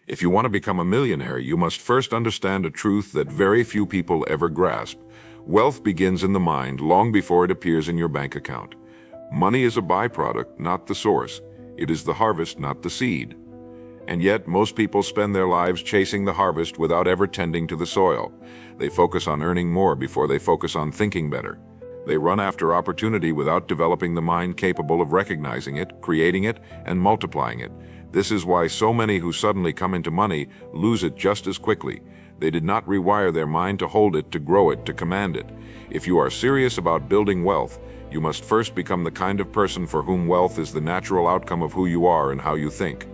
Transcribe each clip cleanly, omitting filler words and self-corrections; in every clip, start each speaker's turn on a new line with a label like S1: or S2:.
S1: If you want to become a millionaire, you must first understand a truth that very few people ever grasp. Wealth begins in the mind long before it appears in your bank account. Money is a byproduct, not the source. It is the harvest, not the seed. And yet, most people spend their lives chasing the harvest without ever tending to the soil. They focus on earning more before they focus on thinking better. They run after opportunity without developing the mind capable of recognizing it, creating it, and multiplying it. This is why so many who suddenly come into money lose it just as quickly. They did not rewire their mind to hold it, to grow it, to command it. If you are serious about building wealth, you must first become the kind of person for whom wealth is the natural outcome of who you are and how you think.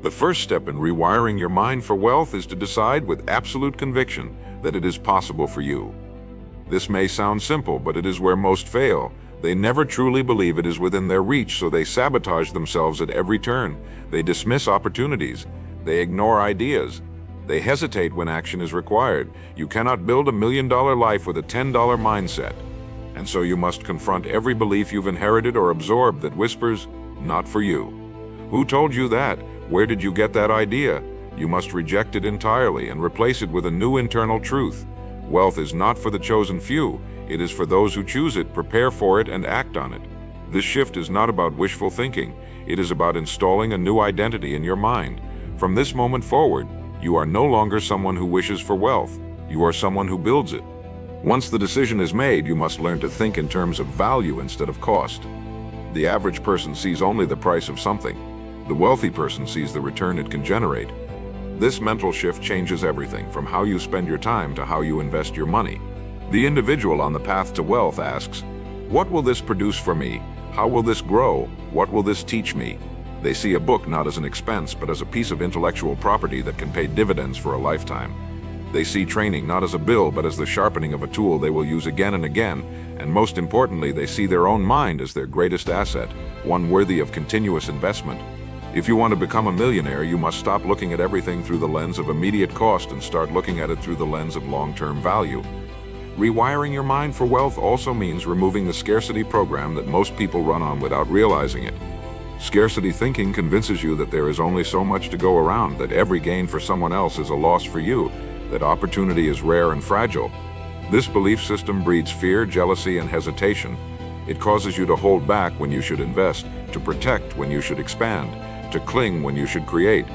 S1: The first step in rewiring your mind for wealth is to decide with absolute conviction that it is possible for you. This may sound simple, but it is where most fail. They never truly believe it is within their reach, so they sabotage themselves at every turn. They dismiss opportunities. They ignore ideas. They hesitate when action is required. You cannot build $1 million life with a $10 mindset. And so you must confront every belief you've inherited or absorbed that whispers, "Not for you." Who told you that? Where did you get that idea? You must reject it entirely and replace it with a new internal truth. Wealth is not for the chosen few. It is for those who choose it, prepare for it, and act on it. This shift is not about wishful thinking. It is about installing a new identity in your mind. From this moment forward, you are no longer someone who wishes for wealth. You are someone who builds it. Once the decision is made, you must learn to think in terms of value instead of cost. The average person sees only the price of something. The wealthy person sees the return it can generate. This mental shift changes everything, from how you spend your time to how you invest your money. The individual on the path to wealth asks, "What will this produce for me? How will this grow? What will this teach me?" They see a book not as an expense, but as a piece of intellectual property that can pay dividends for a lifetime. They see training not as a bill, but as the sharpening of a tool they will use again and again. And most importantly, they see their own mind as their greatest asset, one worthy of continuous investment. If you want to become a millionaire, you must stop looking at everything through the lens of immediate cost and start looking at it through the lens of long-term value. Rewiring your mind for wealth also means removing the scarcity program that most people run on without realizing it. Scarcity thinking convinces you that there is only so much to go around, that every gain for someone else is a loss for you, that opportunity is rare and fragile. This belief system breeds fear, jealousy, and hesitation. It causes you to hold back when you should invest, to protect when you should expand, to cling when you should create.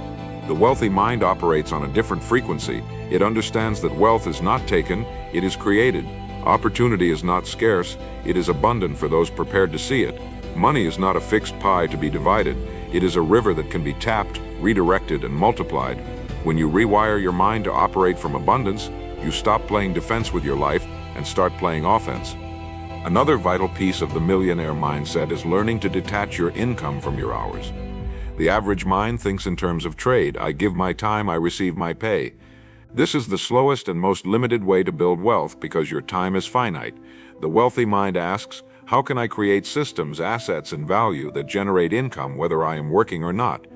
S1: The wealthy mind operates on a different frequency. It understands that wealth is not taken, it is created. Opportunity is not scarce, it is abundant for those prepared to see it. Money is not a fixed pie to be divided. It is a river that can be tapped, redirected, and multiplied. When you rewire your mind to operate from abundance, you stop playing defense with your life and start playing offense. Another vital piece of the millionaire mindset is learning to detach your income from your hours. The average mind thinks in terms of trade. I give my time, I receive my pay. This is the slowest and most limited way to build wealth because your time is finite. The wealthy mind asks, how can I create systems, assets, and value that generate income whether I am working or not?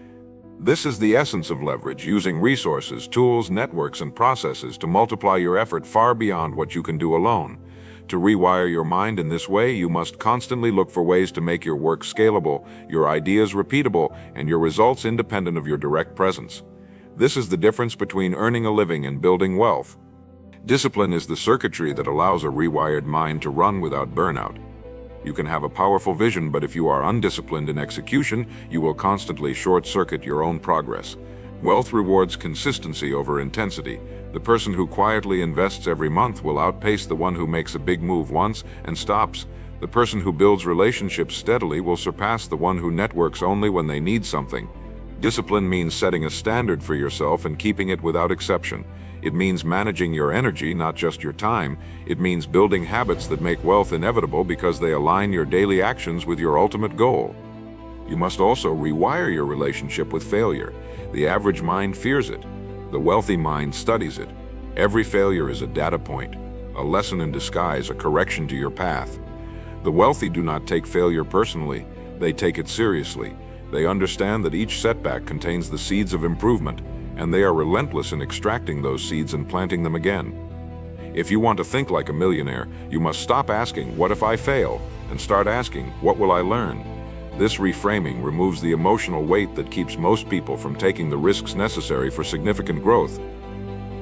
S1: This is the essence of leverage, using resources, tools, networks, and processes to multiply your effort far beyond what you can do alone. To rewire your mind in this way, you must constantly look for ways to make your work scalable, your ideas repeatable, and your results independent of your direct presence. This is the difference between earning a living and building wealth. Discipline is the circuitry that allows a rewired mind to run without burnout. You can have a powerful vision, but if you are undisciplined in execution, you will constantly short-circuit your own progress. Wealth rewards consistency over intensity. The person who quietly invests every month will outpace the one who makes a big move once and stops. The person who builds relationships steadily will surpass the one who networks only when they need something. Discipline means setting a standard for yourself and keeping it without exception. It means managing your energy, not just your time. It means building habits that make wealth inevitable because they align your daily actions with your ultimate goal. You must also rewire your relationship with failure. The average mind fears it. The wealthy mind studies it. Every failure is a data point, a lesson in disguise, a correction to your path. The wealthy do not take failure personally. They take it seriously. They understand that each setback contains the seeds of improvement, and they are relentless in extracting those seeds and planting them again. If you want to think like a millionaire, you must stop asking, "What if I fail?" and start asking, "What will I learn?" This reframing removes the emotional weight that keeps most people from taking the risks necessary for significant growth.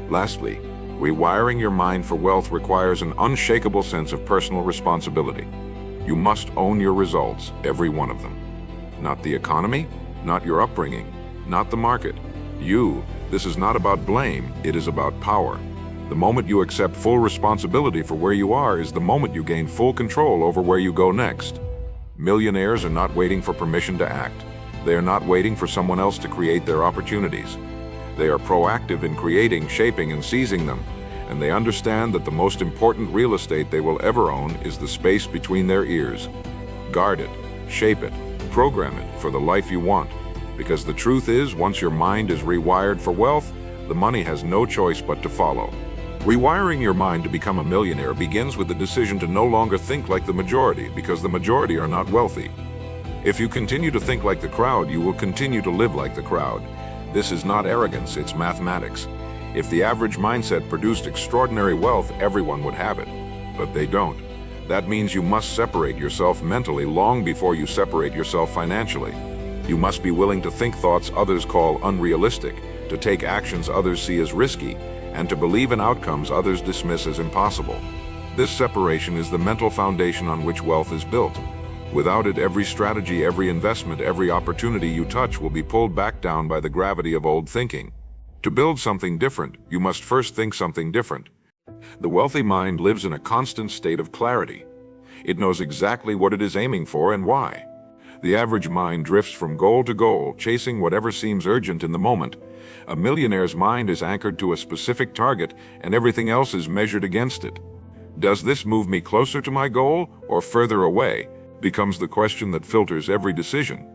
S1: Lastly, rewiring your mind for wealth requires an unshakable sense of personal responsibility. You must own your results, every one of them. Not the economy, not your upbringing, not the market. You. This is not about blame, it is about power. The moment you accept full responsibility for where you are is the moment you gain full control over where you go next. Millionaires are not waiting for permission to act. They are not waiting for someone else to create their opportunities. They are proactive in creating, shaping, and seizing them, and they understand that the most important real estate they will ever own is the space between their ears. Guard it, shape it, program it for the life you want. Because the truth is, once your mind is rewired for wealth, the money has no choice but to follow. Rewiring your mind to become a millionaire begins with the decision to no longer think like the majority, because the majority are not wealthy. If you continue to think like the crowd, you will continue to live like the crowd. This is not arrogance, it's mathematics. If the average mindset produced extraordinary wealth, everyone would have it. But they don't. That means you must separate yourself mentally long before you separate yourself financially. You must be willing to think thoughts others call unrealistic, to take actions others see as risky, and to believe in outcomes others dismiss as impossible. This separation is the mental foundation on which wealth is built. Without it, every strategy, every investment, every opportunity you touch will be pulled back down by the gravity of old thinking. To build something different, you must first think something different. The wealthy mind lives in a constant state of clarity. It knows exactly what it is aiming for and why. The average mind drifts from goal to goal, chasing whatever seems urgent in the moment. A millionaire's mind is anchored to a specific target, and everything else is measured against it. Does this move me closer to my goal or further away? Becomes the question that filters every decision.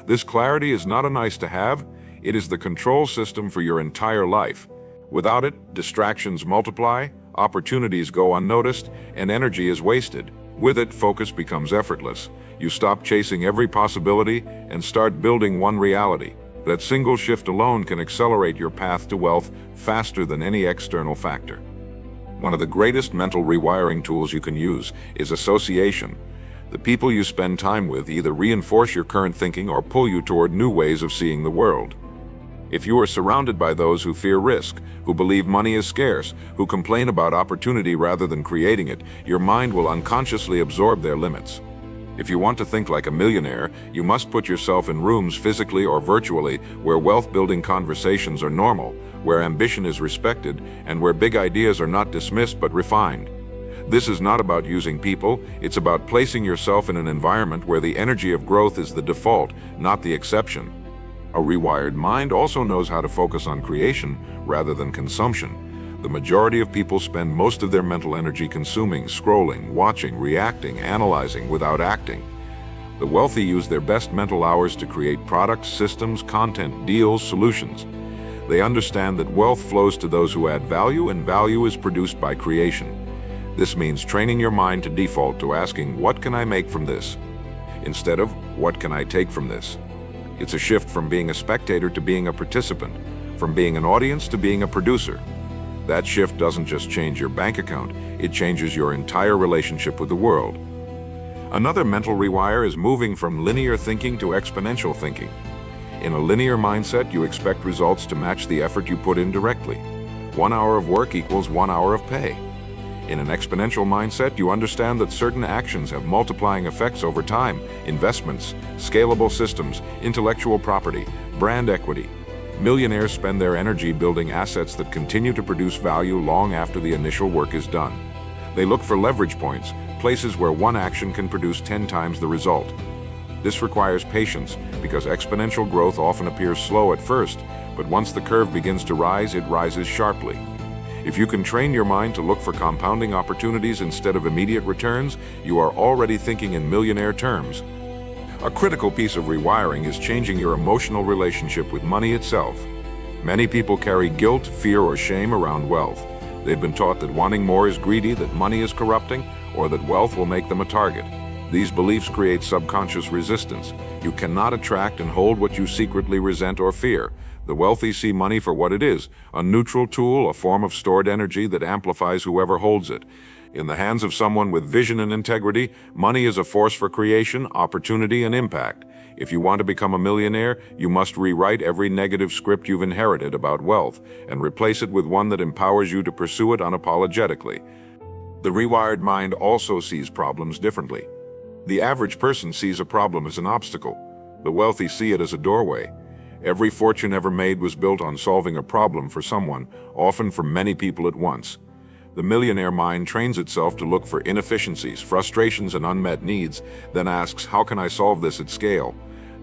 S1: This clarity is not a nice to have, it is the control system for your entire life. Without it, distractions multiply, opportunities go unnoticed, and energy is wasted. With it, focus becomes effortless. You stop chasing every possibility and start building one reality. That single shift alone can accelerate your path to wealth faster than any external factor. One of the greatest mental rewiring tools you can use is association. The people you spend time with either reinforce your current thinking or pull you toward new ways of seeing the world. If you are surrounded by those who fear risk, who believe money is scarce, who complain about opportunity rather than creating it, your mind will unconsciously absorb their limits. If you want to think like a millionaire, you must put yourself in rooms physically or virtually where wealth-building conversations are normal, where ambition is respected, and where big ideas are not dismissed but refined. This is not about using people, it's about placing yourself in an environment where the energy of growth is the default, not the exception. A rewired mind also knows how to focus on creation rather than consumption. The majority of people spend most of their mental energy consuming, scrolling, watching, reacting, analyzing without acting. The wealthy use their best mental hours to create products, systems, content, deals, solutions. They understand that wealth flows to those who add value, and value is produced by creation. This means training your mind to default to asking, what can I make from this? Instead of, what can I take from this? It's a shift from being a spectator to being a participant, from being an audience to being a producer. That shift doesn't just change your bank account, it changes your entire relationship with the world. Another mental rewire is moving from linear thinking to exponential thinking. In a linear mindset, you expect results to match the effort you put in directly. 1 hour of work equals 1 hour of pay. In an exponential mindset, you understand that certain actions have multiplying effects over time: investments, scalable systems, intellectual property, brand equity. Millionaires spend their energy building assets that continue to produce value long after the initial work is done. They look for leverage points, places where one action can produce 10 times the result. This requires patience, because exponential growth often appears slow at first, but once the curve begins to rise, it rises sharply. If you can train your mind to look for compounding opportunities instead of immediate returns, you are already thinking in millionaire terms. A critical piece of rewiring is changing your emotional relationship with money itself. Many people carry guilt, fear, or shame around wealth. They've been taught that wanting more is greedy, that money is corrupting, or that wealth will make them a target. These beliefs create subconscious resistance. You cannot attract and hold what you secretly resent or fear. The wealthy see money for what it is, a neutral tool, a form of stored energy that amplifies whoever holds it. In the hands of someone with vision and integrity, money is a force for creation, opportunity, and impact. If you want to become a millionaire, you must rewrite every negative script you've inherited about wealth and replace it with one that empowers you to pursue it unapologetically. The rewired mind also sees problems differently. The average person sees a problem as an obstacle. The wealthy see it as a doorway. Every fortune ever made was built on solving a problem for someone, often for many people at once. The millionaire mind trains itself to look for inefficiencies, frustrations, and unmet needs, then asks, how can I solve this at scale?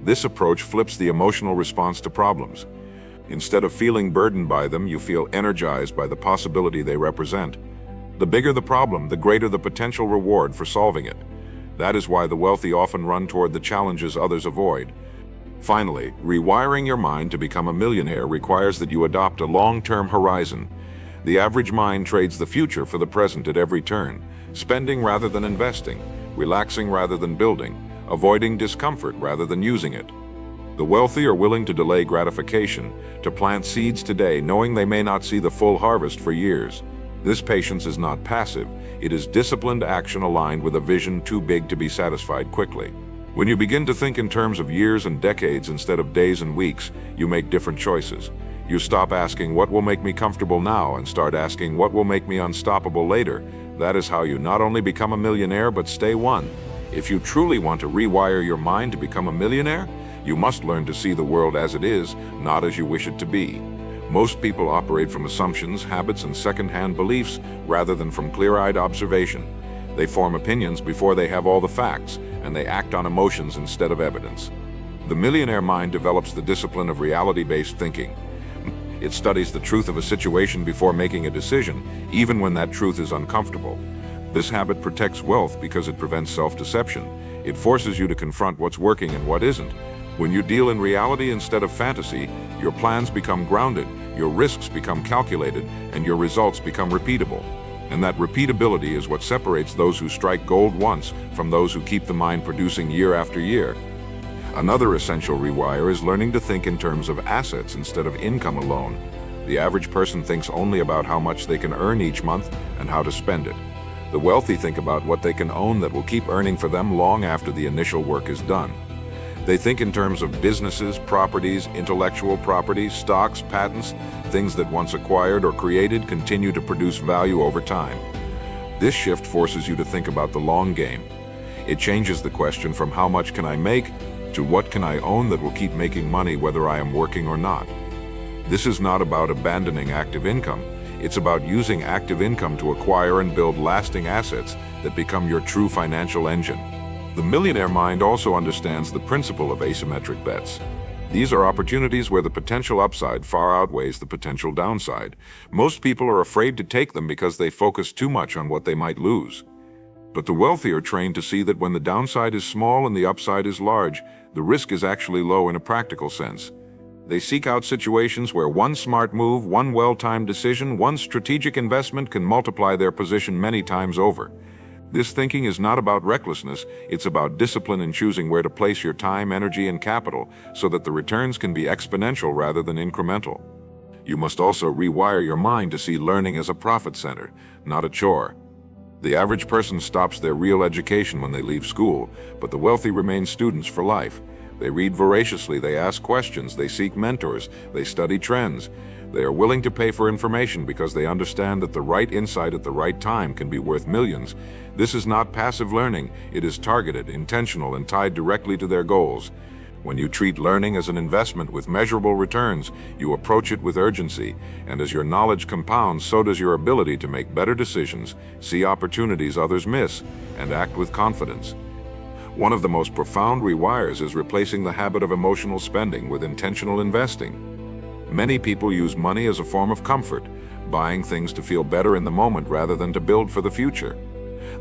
S1: This approach flips the emotional response to problems. Instead of feeling burdened by them, you feel energized by the possibility they represent. The bigger the problem, the greater the potential reward for solving it. That is why the wealthy often run toward the challenges others avoid. Finally, rewiring your mind to become a millionaire requires that you adopt a long-term horizon. The average mind trades the future for the present at every turn, spending rather than investing, relaxing rather than building, avoiding discomfort rather than using it. The wealthy are willing to delay gratification, to plant seeds today knowing they may not see the full harvest for years. This patience is not passive, it is disciplined action aligned with a vision too big to be satisfied quickly. When you begin to think in terms of years and decades instead of days and weeks, you make different choices. You stop asking what will make me comfortable now and start asking what will make me unstoppable later. That is how you not only become a millionaire but stay one. If you truly want to rewire your mind to become a millionaire, you must learn to see the world as it is, not as you wish it to be. Most people operate from assumptions, habits, and second-hand beliefs rather than from clear-eyed observation. They form opinions before they have all the facts, and they act on emotions instead of evidence. The millionaire mind develops the discipline of reality-based thinking. It studies the truth of a situation before making a decision, even when that truth is uncomfortable. This habit protects wealth because it prevents self-deception. It forces you to confront what's working and what isn't. When you deal in reality instead of fantasy, your plans become grounded, your risks become calculated, and your results become repeatable. And that repeatability is what separates those who strike gold once from those who keep the mind producing year after year. Another essential rewire is learning to think in terms of assets instead of income alone. The average person thinks only about how much they can earn each month and how to spend it. The wealthy think about what they can own that will keep earning for them long after the initial work is done. They think in terms of businesses, properties, intellectual property, stocks, patents, things that once acquired or created continue to produce value over time. This shift forces you to think about the long game. It changes the question from how much can I make to what can I own that will keep making money whether I am working or not. This is not about abandoning active income. It's about using active income to acquire and build lasting assets that become your true financial engine. The millionaire mind also understands the principle of asymmetric bets. These are opportunities where the potential upside far outweighs the potential downside. Most people are afraid to take them because they focus too much on what they might lose. But the wealthy are trained to see that when the downside is small and the upside is large, the risk is actually low in a practical sense. They seek out situations where one smart move, one well-timed decision, one strategic investment can multiply their position many times over. This thinking is not about recklessness, it's about discipline in choosing where to place your time, energy, and capital so that the returns can be exponential rather than incremental. You must also rewire your mind to see learning as a profit center, not a chore. The average person stops their real education when they leave school, but the wealthy remain students for life. They read voraciously, they ask questions, they seek mentors, they study trends. They are willing to pay for information because they understand that the right insight at the right time can be worth millions. This is not passive learning, it is targeted, intentional, and tied directly to their goals. When you treat learning as an investment with measurable returns, you approach it with urgency, and as your knowledge compounds, so does your ability to make better decisions, see opportunities others miss, and act with confidence. One of the most profound rewires is replacing the habit of emotional spending with intentional investing. Many people use money as a form of comfort, buying things to feel better in the moment rather than to build for the future.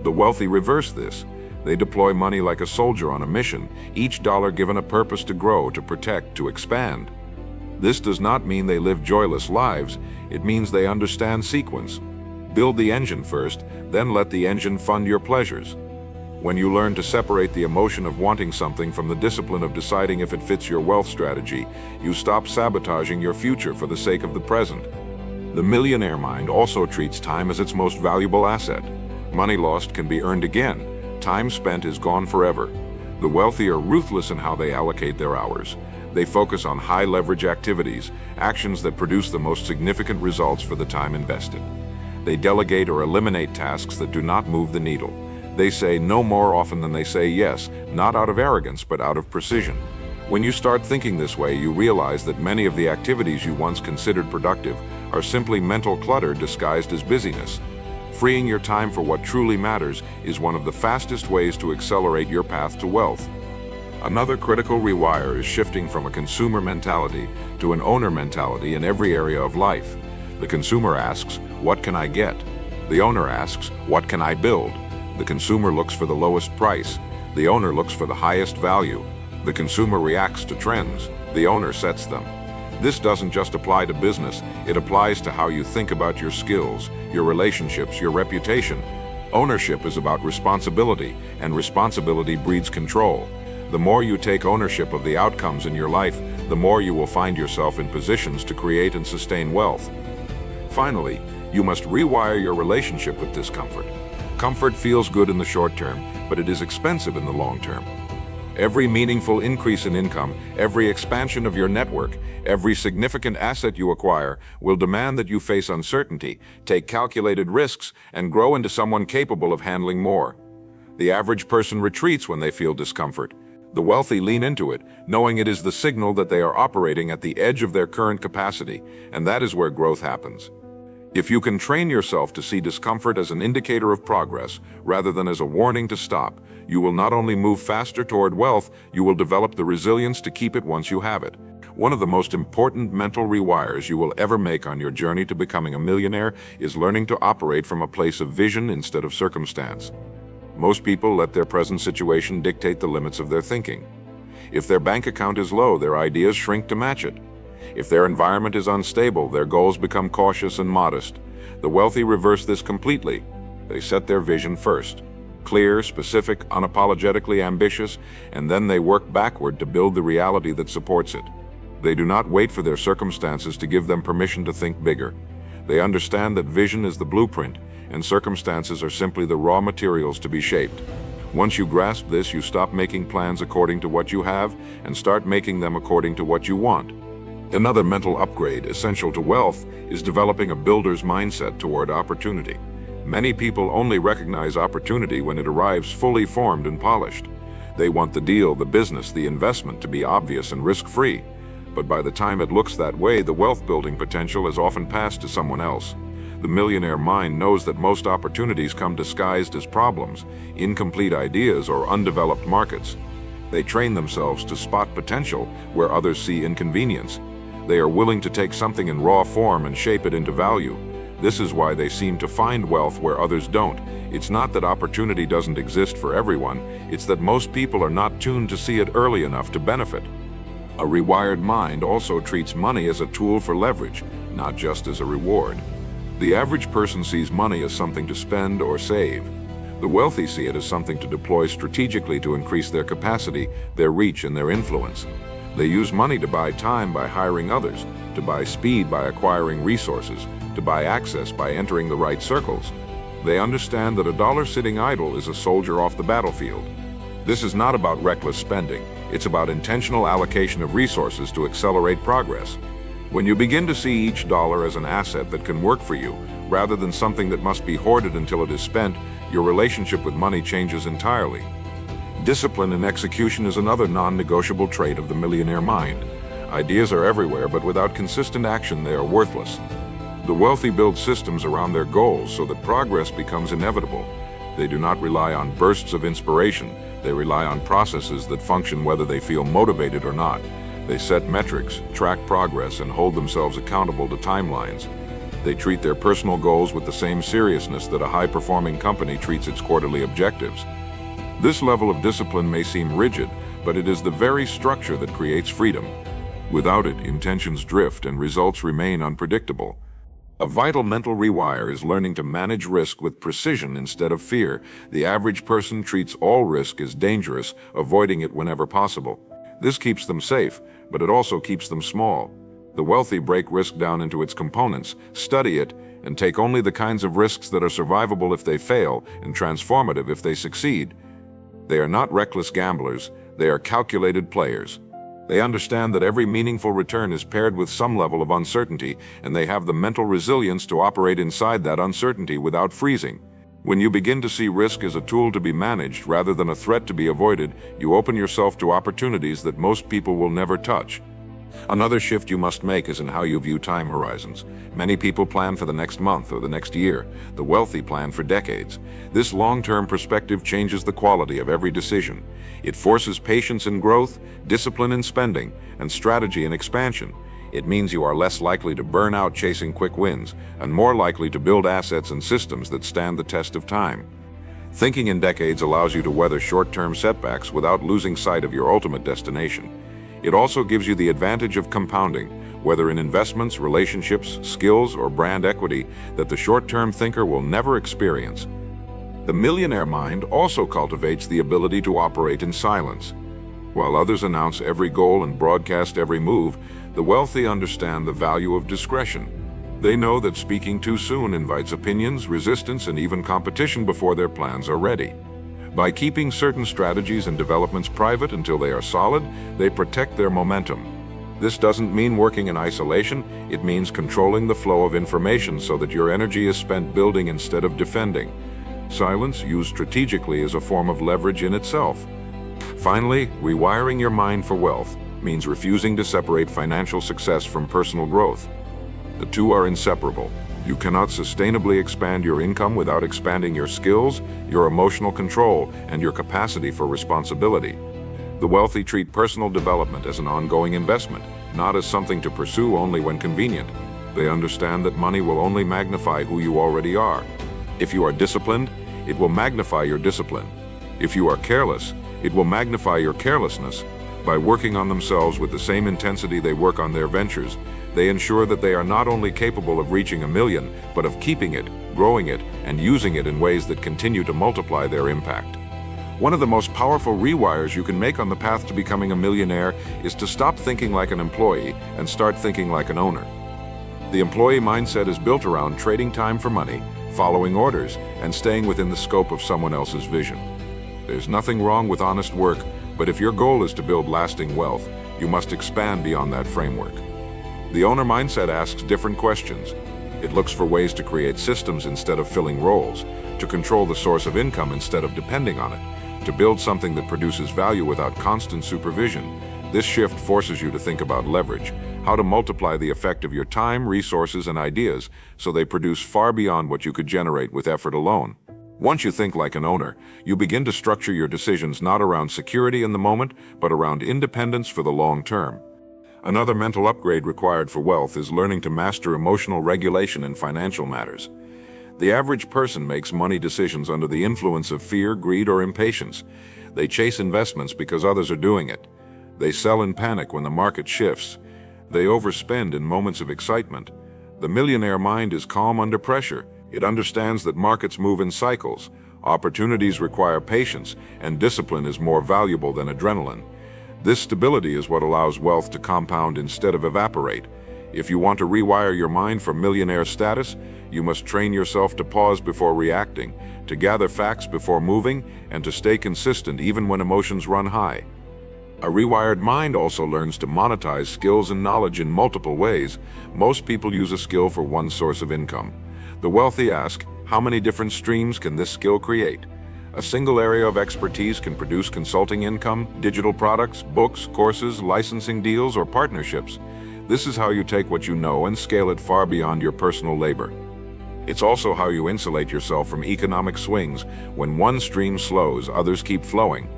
S1: The wealthy reverse this. They deploy money like a soldier on a mission, each dollar given a purpose to grow, to protect, to expand. This does not mean they live joyless lives, it means they understand sequence. Build the engine first, then let the engine fund your pleasures. When you learn to separate the emotion of wanting something from the discipline of deciding if it fits your wealth strategy, you stop sabotaging your future for the sake of the present. The millionaire mind also treats time as its most valuable asset. Money lost can be earned again. Time spent is gone forever. The wealthy are ruthless in how they allocate their hours. They focus on high-leverage activities, actions that produce the most significant results for the time invested. They delegate or eliminate tasks that do not move the needle. They say no more often than they say yes, not out of arrogance, but out of precision. When you start thinking this way, you realize that many of the activities you once considered productive are simply mental clutter disguised as busyness. Freeing your time for what truly matters is one of the fastest ways to accelerate your path to wealth. Another critical rewire is shifting from a consumer mentality to an owner mentality in every area of life. The consumer asks, "What can I get?" The owner asks, "What can I build?" The consumer looks for the lowest price. The owner looks for the highest value. The consumer reacts to trends. The owner sets them. This doesn't just apply to business, it applies to how you think about your skills, your relationships, your reputation. Ownership is about responsibility, and responsibility breeds control. The more you take ownership of the outcomes in your life, the more you will find yourself in positions to create and sustain wealth. Finally, you must rewire your relationship with discomfort. Comfort feels good in the short term, but it is expensive in the long term. Every meaningful increase in income, every expansion of your network, every significant asset you acquire will demand that you face uncertainty, take calculated risks, and grow into someone capable of handling more. The average person retreats when they feel discomfort. The wealthy lean into it, knowing it is the signal that they are operating at the edge of their current capacity, and that is where growth happens. If you can train yourself to see discomfort as an indicator of progress rather than as a warning to stop, you will not only move faster toward wealth, you will develop the resilience to keep it once you have it. One of the most important mental rewires you will ever make on your journey to becoming a millionaire is learning to operate from a place of vision instead of circumstance. Most people let their present situation dictate the limits of their thinking. If their bank account is low, their ideas shrink to match it. If their environment is unstable, their goals become cautious and modest. The wealthy reverse this completely. They set their vision first. Clear, specific, unapologetically ambitious, and then they work backward to build the reality that supports it. They do not wait for their circumstances to give them permission to think bigger. They understand that vision is the blueprint, and circumstances are simply the raw materials to be shaped. Once you grasp this, you stop making plans according to what you have and start making them according to what you want. Another mental upgrade essential to wealth is developing a builder's mindset toward opportunity. Many people only recognize opportunity when it arrives fully formed and polished. They want the deal, the business, the investment to be obvious and risk-free. But by the time it looks that way, the wealth-building potential has often passed to someone else. The millionaire mind knows that most opportunities come disguised as problems, incomplete ideas, or undeveloped markets. They train themselves to spot potential where others see inconvenience. They are willing to take something in raw form and shape it into value. This is why they seem to find wealth where others don't. It's not that opportunity doesn't exist for everyone, it's that most people are not tuned to see it early enough to benefit. A rewired mind also treats money as a tool for leverage, not just as a reward. The average person sees money as something to spend or save. The wealthy see it as something to deploy strategically to increase their capacity, their reach, and their influence. They use money to buy time by hiring others, to buy speed by acquiring resources, to buy access by entering the right circles. They understand that a dollar sitting idle is a soldier off the battlefield. This is not about reckless spending. It's about intentional allocation of resources to accelerate progress. When you begin to see each dollar as an asset that can work for you, rather than something that must be hoarded until it is spent, your relationship with money changes entirely. Discipline and execution is another non-negotiable trait of the millionaire mind. Ideas are everywhere, but without consistent action, they are worthless. The wealthy build systems around their goals so that progress becomes inevitable. They do not rely on bursts of inspiration. They rely on processes that function whether they feel motivated or not. They set metrics, track progress, and hold themselves accountable to timelines. They treat their personal goals with the same seriousness that a high-performing company treats its quarterly objectives. This level of discipline may seem rigid, but it is the very structure that creates freedom. Without it, intentions drift and results remain unpredictable. A vital mental rewire is learning to manage risk with precision instead of fear. The average person treats all risk as dangerous, avoiding it whenever possible. This keeps them safe, but it also keeps them small. The wealthy break risk down into its components, study it, and take only the kinds of risks that are survivable if they fail and transformative if they succeed. They are not reckless gamblers, they are calculated players. They understand that every meaningful return is paired with some level of uncertainty, and they have the mental resilience to operate inside that uncertainty without freezing. When you begin to see risk as a tool to be managed rather than a threat to be avoided, you open yourself to opportunities that most people will never touch. Another shift you must make is in how you view time horizons. Many people plan for the next month or the next year. The wealthy plan for decades. This long-term perspective changes the quality of every decision. It forces patience in growth, discipline in spending, and strategy in expansion. It means you are less likely to burn out chasing quick wins, and more likely to build assets and systems that stand the test of time. Thinking in decades allows you to weather short-term setbacks without losing sight of your ultimate destination. It also gives you the advantage of compounding, whether in investments, relationships, skills, or brand equity, that the short-term thinker will never experience. The millionaire mind also cultivates the ability to operate in silence. While others announce every goal and broadcast every move, the wealthy understand the value of discretion. They know that speaking too soon invites opinions, resistance, and even competition before their plans are ready. By keeping certain strategies and developments private until they are solid, they protect their momentum. This doesn't mean working in isolation, it means controlling the flow of information so that your energy is spent building instead of defending. Silence, used strategically, is a form of leverage in itself. Finally, rewiring your mind for wealth means refusing to separate financial success from personal growth. The two are inseparable. You cannot sustainably expand your income without expanding your skills, your emotional control, and your capacity for responsibility. The wealthy treat personal development as an ongoing investment, not as something to pursue only when convenient. They understand that money will only magnify who you already are. If you are disciplined, it will magnify your discipline. If you are careless, it will magnify your carelessness. By working on themselves with the same intensity they work on their ventures, they ensure that they are not only capable of reaching $1 million, but of keeping it, growing it, and using it in ways that continue to multiply their impact. One of the most powerful rewires you can make on the path to becoming a millionaire is to stop thinking like an employee and start thinking like an owner. The employee mindset is built around trading time for money, following orders, and staying within the scope of someone else's vision. There's nothing wrong with honest work, but if your goal is to build lasting wealth, you must expand beyond that framework. The owner mindset asks different questions. It looks for ways to create systems instead of filling roles, to control the source of income instead of depending on it, to build something that produces value without constant supervision. This shift forces you to think about leverage, how to multiply the effect of your time, resources, and ideas so they produce far beyond what you could generate with effort alone. Once you think like an owner, you begin to structure your decisions not around security in the moment, but around independence for the long term. Another mental upgrade required for wealth is learning to master emotional regulation in financial matters. The average person makes money decisions under the influence of fear, greed, or impatience. They chase investments because others are doing it. They sell in panic when the market shifts. They overspend in moments of excitement. The millionaire mind is calm under pressure. It understands that markets move in cycles. Opportunities require patience, and discipline is more valuable than adrenaline. This stability is what allows wealth to compound instead of evaporate. If you want to rewire your mind for millionaire status, you must train yourself to pause before reacting, to gather facts before moving, and to stay consistent even when emotions run high. A rewired mind also learns to monetize skills and knowledge in multiple ways. Most people use a skill for one source of income. The wealthy ask, how many different streams can this skill create? A single area of expertise can produce consulting income, digital products, books, courses, licensing deals, or partnerships. This is how you take what you know and scale it far beyond your personal labor. It's also how you insulate yourself from economic swings. When one stream slows, others keep flowing.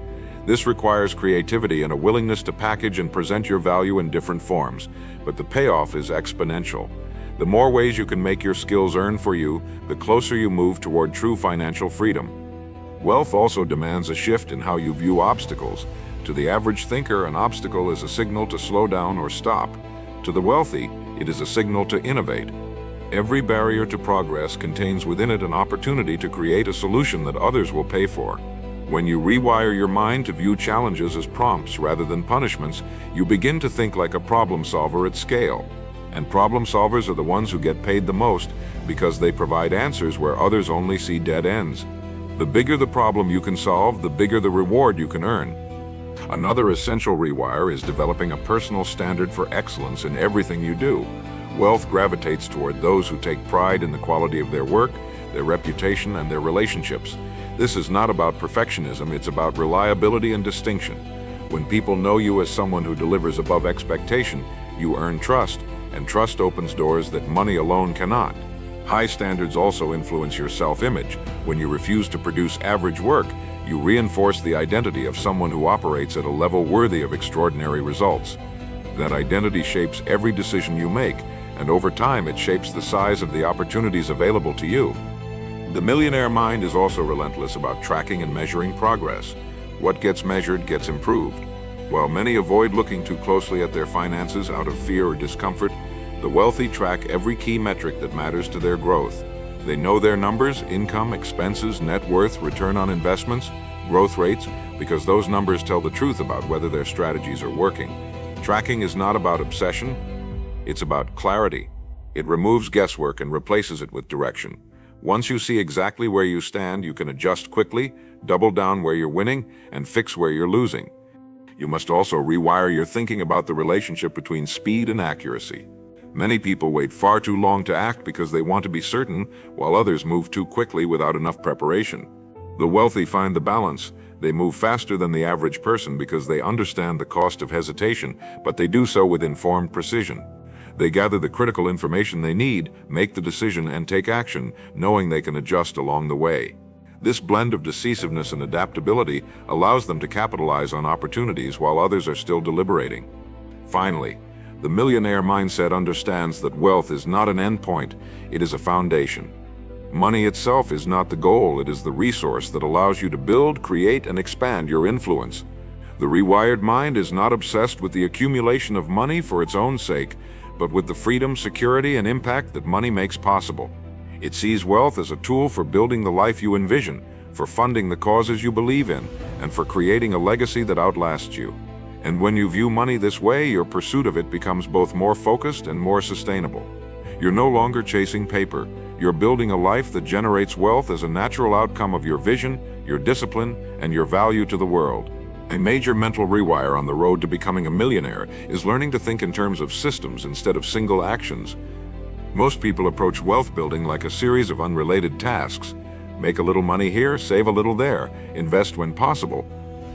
S1: This requires creativity and a willingness to package and present your value in different forms, but the payoff is exponential. The more ways you can make your skills earn for you, the closer you move toward true financial freedom. Wealth also demands a shift in how you view obstacles. To the average thinker, an obstacle is a signal to slow down or stop. To the wealthy, it is a signal to innovate. Every barrier to progress contains within it an opportunity to create a solution that others will pay for. When you rewire your mind to view challenges as prompts rather than punishments, you begin to think like a problem solver at scale. And problem solvers are the ones who get paid the most because they provide answers where others only see dead ends. The bigger the problem you can solve, the bigger the reward you can earn. Another essential rewire is developing a personal standard for excellence in everything you do. Wealth gravitates toward those who take pride in the quality of their work, their reputation, and their relationships. This is not about perfectionism, it's about reliability and distinction. When people know you as someone who delivers above expectation, you earn trust, and trust opens doors that money alone cannot. High standards also influence your self-image. When you refuse to produce average work, you reinforce the identity of someone who operates at a level worthy of extraordinary results. That identity shapes every decision you make, and over time it shapes the size of the opportunities available to you. The millionaire mind is also relentless about tracking and measuring progress. What gets measured gets improved. While many avoid looking too closely at their finances out of fear or discomfort, the wealthy track every key metric that matters to their growth. They know their numbers, income, expenses, net worth, return on investments, growth rates, because those numbers tell the truth about whether their strategies are working. Tracking is not about obsession, it's about clarity. It removes guesswork and replaces it with direction. Once you see exactly where you stand, you can adjust quickly, double down where you're winning, and fix where you're losing. You must also rewire your thinking about the relationship between speed and accuracy. Many people wait far too long to act because they want to be certain, while others move too quickly without enough preparation. The wealthy find the balance. They move faster than the average person because they understand the cost of hesitation, but they do so with informed precision. They gather the critical information they need, make the decision, and take action, knowing they can adjust along the way. This blend of decisiveness and adaptability allows them to capitalize on opportunities while others are still deliberating. Finally, the millionaire mindset understands that wealth is not an endpoint, it is a foundation. Money itself is not the goal, it is the resource that allows you to build, create, and expand your influence. The rewired mind is not obsessed with the accumulation of money for its own sake, but with the freedom, security, and impact that money makes possible. It sees wealth as a tool for building the life you envision, for funding the causes you believe in, and for creating a legacy that outlasts you. And when you view money this way, your pursuit of it becomes both more focused and more sustainable. You're no longer chasing paper. You're building a life that generates wealth as a natural outcome of your vision, your discipline, and your value to the world. A major mental rewire on the road to becoming a millionaire is learning to think in terms of systems instead of single actions. Most people approach wealth building like a series of unrelated tasks. Make a little money here, save a little there, invest when possible.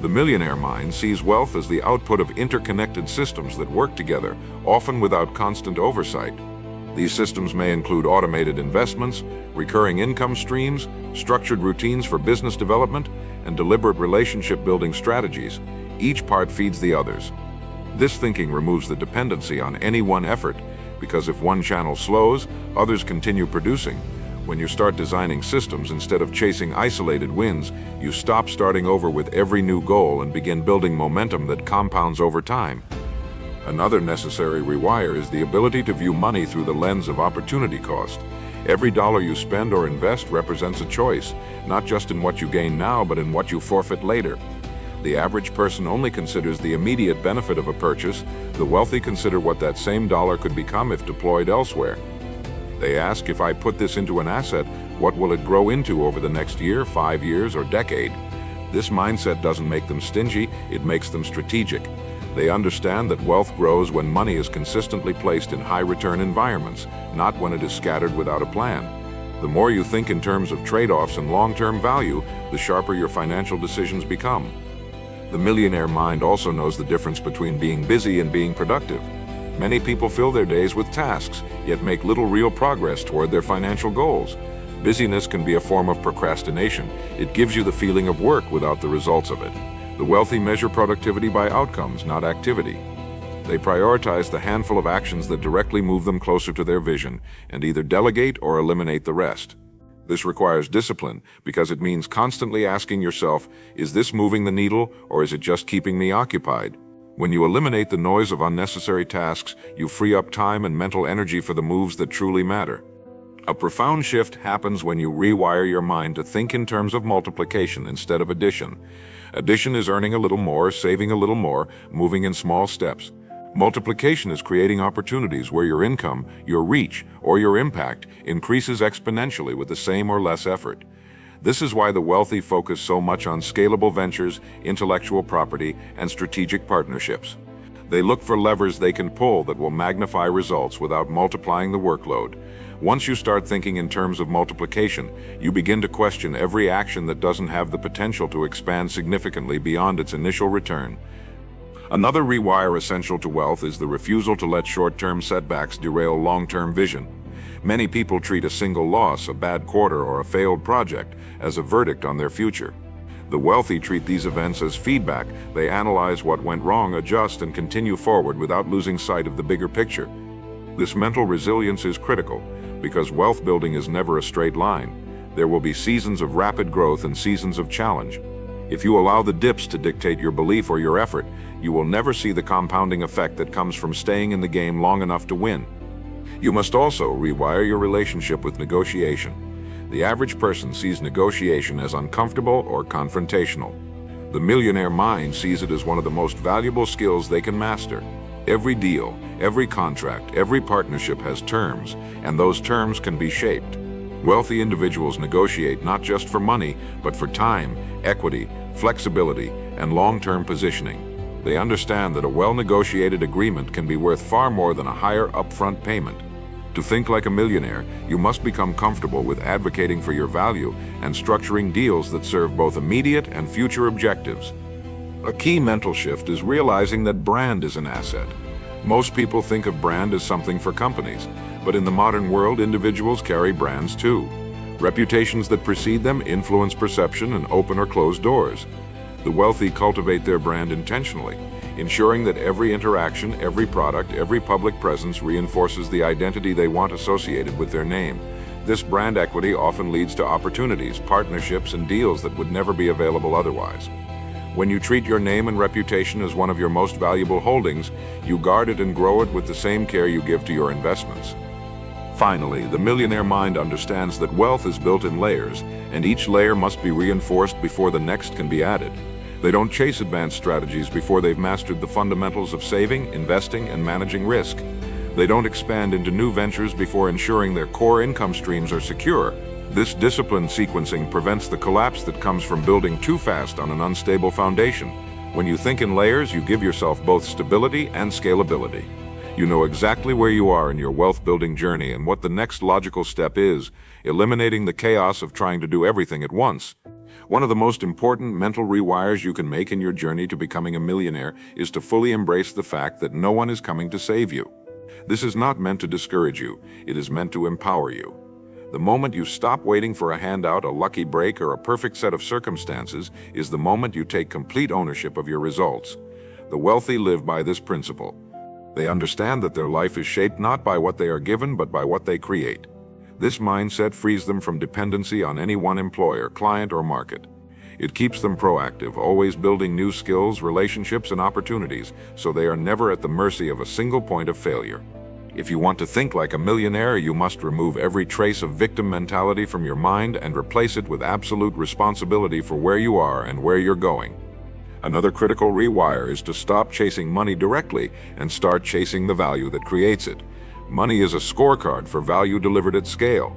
S1: The millionaire mind sees wealth as the output of interconnected systems that work together, often without constant oversight. These systems may include automated investments, recurring income streams, structured routines for business development, and deliberate relationship-building strategies. Each part feeds the others. This thinking removes the dependency on any one effort, because if one channel slows, others continue producing. When you start designing systems instead of chasing isolated wins, you stop starting over with every new goal and begin building momentum that compounds over time. Another necessary rewire is the ability to view money through the lens of opportunity cost. Every dollar you spend or invest represents a choice, not just in what you gain now, but in what you forfeit later. The average person only considers the immediate benefit of a purchase. The wealthy consider what that same dollar could become if deployed elsewhere. They ask, if I put this into an asset, what will it grow into over the next year, 5 years, or decade? This mindset doesn't make them stingy, it makes them strategic. They understand that wealth grows when money is consistently placed in high-return environments, not when it is scattered without a plan. The more you think in terms of trade-offs and long-term value, the sharper your financial decisions become. The millionaire mind also knows the difference between being busy and being productive. Many people fill their days with tasks, yet make little real progress toward their financial goals. Busyness can be a form of procrastination. It gives you the feeling of work without the results of it. The wealthy measure productivity by outcomes, not activity. They prioritize the handful of actions that directly move them closer to their vision, and either delegate or eliminate the rest. This requires discipline because it means constantly asking yourself, is this moving the needle or is it just keeping me occupied? When you eliminate the noise of unnecessary tasks, you free up time and mental energy for the moves that truly matter. A profound shift happens when you rewire your mind to think in terms of multiplication instead of addition. Addition is earning a little more, saving a little more, moving in small steps. Multiplication is creating opportunities where your income, your reach, or your impact increases exponentially with the same or less effort. This is why the wealthy focus so much on scalable ventures, intellectual property, and strategic partnerships. They look for levers they can pull that will magnify results without multiplying the workload. Once you start thinking in terms of multiplication, you begin to question every action that doesn't have the potential to expand significantly beyond its initial return. Another rewire essential to wealth is the refusal to let short-term setbacks derail long-term vision. Many people treat a single loss, a bad quarter, or a failed project as a verdict on their future. The wealthy treat these events as feedback. They analyze what went wrong, adjust, and continue forward without losing sight of the bigger picture. This mental resilience is critical because wealth building is never a straight line. There will be seasons of rapid growth and seasons of challenge. If you allow the dips to dictate your belief or your effort, you will never see the compounding effect that comes from staying in the game long enough to win. You must also rewire your relationship with negotiation. The average person sees negotiation as uncomfortable or confrontational. The millionaire mind sees it as one of the most valuable skills they can master. Every deal, every contract, every partnership has terms, and those terms can be shaped. Wealthy individuals negotiate not just for money, but for time, equity, flexibility, and long-term positioning. They understand that a well-negotiated agreement can be worth far more than a higher upfront payment. To think like a millionaire, you must become comfortable with advocating for your value and structuring deals that serve both immediate and future objectives. A key mental shift is realizing that brand is an asset. Most people think of brand as something for companies, but in the modern world, individuals carry brands too. Reputations that precede them influence perception and open or close doors. The wealthy cultivate their brand intentionally, ensuring that every interaction, every product, every public presence reinforces the identity they want associated with their name. This brand equity often leads to opportunities, partnerships, and deals that would never be available otherwise. When you treat your name and reputation as one of your most valuable holdings, you guard it and grow it with the same care you give to your investments. Finally, the millionaire mind understands that wealth is built in layers, and each layer must be reinforced before the next can be added. They don't chase advanced strategies before they've mastered the fundamentals of saving, investing, and managing risk. They don't expand into new ventures before ensuring their core income streams are secure. This disciplined sequencing prevents the collapse that comes from building too fast on an unstable foundation. When you think in layers, you give yourself both stability and scalability. You know exactly where you are in your wealth-building journey and what the next logical step is, eliminating the chaos of trying to do everything at once. One of the most important mental rewires you can make in your journey to becoming a millionaire is to fully embrace the fact that no one is coming to save you. This is not meant to discourage you, it is meant to empower you. The moment you stop waiting for a handout, a lucky break, or a perfect set of circumstances is the moment you take complete ownership of your results. The wealthy live by this principle. They understand that their life is shaped not by what they are given, but by what they create. This mindset frees them from dependency on any one employer, client, or market. It keeps them proactive, always building new skills, relationships, and opportunities, so they are never at the mercy of a single point of failure. If you want to think like a millionaire, you must remove every trace of victim mentality from your mind and replace it with absolute responsibility for where you are and where you're going. Another critical rewire is to stop chasing money directly and start chasing the value that creates it. Money is a scorecard for value delivered at scale.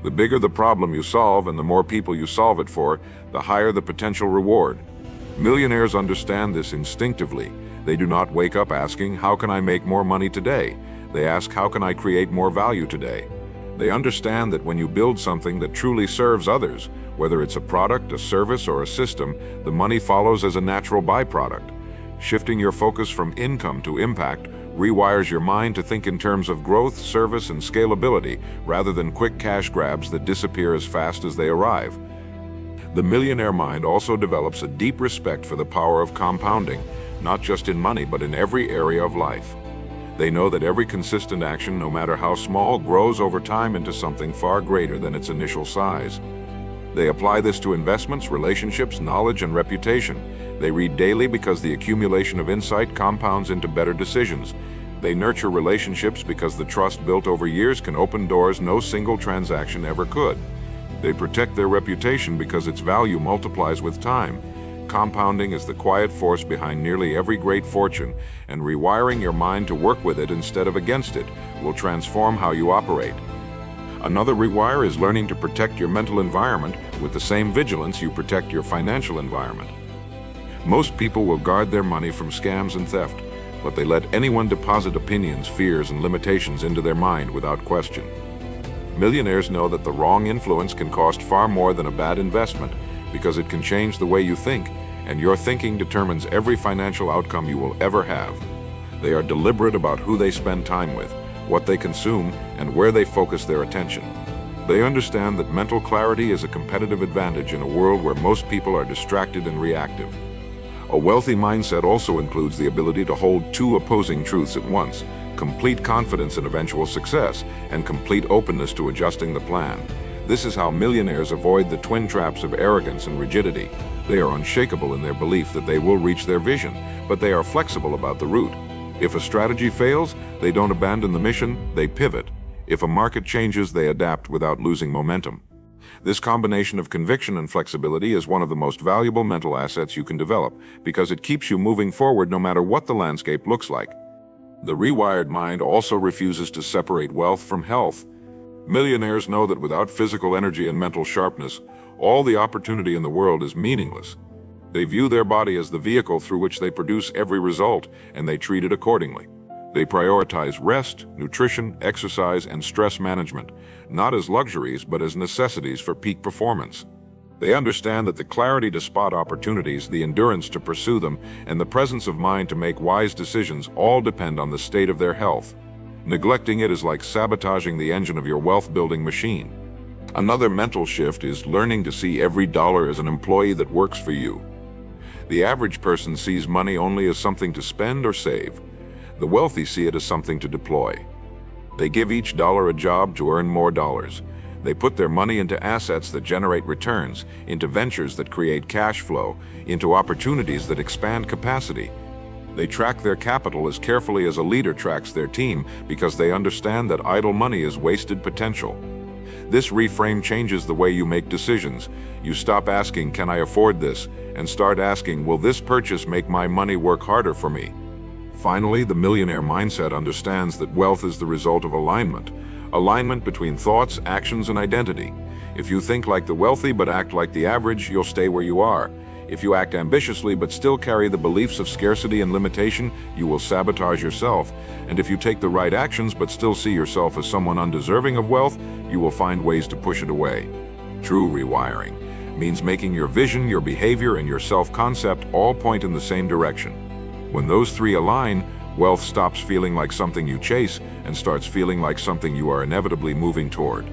S1: The bigger the problem you solve and the more people you solve it for, the higher the potential reward. Millionaires understand this instinctively. They do not wake up asking, "How can I make more money today?" They ask, "How can I create more value today?" They understand that when you build something that truly serves others, whether it's a product, a service, or a system, the money follows as a natural byproduct. Shifting your focus from income to impact rewires your mind to think in terms of growth, service, and scalability, rather than quick cash grabs that disappear as fast as they arrive. The millionaire mind also develops a deep respect for the power of compounding, not just in money, but in every area of life. They know that every consistent action, no matter how small, grows over time into something far greater than its initial size. They apply this to investments, relationships, knowledge, and reputation. They read daily because the accumulation of insight compounds into better decisions. They nurture relationships because the trust built over years can open doors no single transaction ever could. They protect their reputation because its value multiplies with time. Compounding is the quiet force behind nearly every great fortune, and rewiring your mind to work with it instead of against it will transform how you operate. Another rewire is learning to protect your mental environment with the same vigilance you protect your financial environment. Most people will guard their money from scams and theft, but they let anyone deposit opinions, fears, and limitations into their mind without question. Millionaires know that the wrong influence can cost far more than a bad investment because it can change the way you think, and your thinking determines every financial outcome you will ever have. They are deliberate about who they spend time with, what they consume, and where they focus their attention. They understand that mental clarity is a competitive advantage in a world where most people are distracted and reactive. A wealthy mindset also includes the ability to hold two opposing truths at once: complete confidence in eventual success and complete openness to adjusting the plan. This is how millionaires avoid the twin traps of arrogance and rigidity. They are unshakable in their belief that they will reach their vision, but they are flexible about the route. If a strategy fails, they don't abandon the mission, they pivot. If a market changes, they adapt without losing momentum. This combination of conviction and flexibility is one of the most valuable mental assets you can develop because it keeps you moving forward no matter what the landscape looks like. The rewired mind also refuses to separate wealth from health. Millionaires know that without physical energy and mental sharpness, all the opportunity in the world is meaningless. They view their body as the vehicle through which they produce every result, and they treat it accordingly. They prioritize rest, nutrition, exercise, and stress management, not as luxuries but as necessities for peak performance. They understand that the clarity to spot opportunities, the endurance to pursue them, and the presence of mind to make wise decisions all depend on the state of their health. Neglecting it is like sabotaging the engine of your wealth-building machine. Another mental shift is learning to see every dollar as an employee that works for you. The average person sees money only as something to spend or save. The wealthy see it as something to deploy. They give each dollar a job to earn more dollars. They put their money into assets that generate returns, into ventures that create cash flow, into opportunities that expand capacity. They track their capital as carefully as a leader tracks their team because they understand that idle money is wasted potential. This reframe changes the way you make decisions. You stop asking, "Can I afford this?" and start asking, "Will this purchase make my money work harder for me?" Finally, the millionaire mindset understands that wealth is the result of alignment. Alignment between thoughts, actions, and identity. If you think like the wealthy but act like the average, you'll stay where you are. If you act ambitiously but still carry the beliefs of scarcity and limitation, you will sabotage yourself. And if you take the right actions but still see yourself as someone undeserving of wealth, you will find ways to push it away. True rewiring means making your vision, your behavior, and your self-concept all point in the same direction. When those three align, wealth stops feeling like something you chase and starts feeling like something you are inevitably moving toward.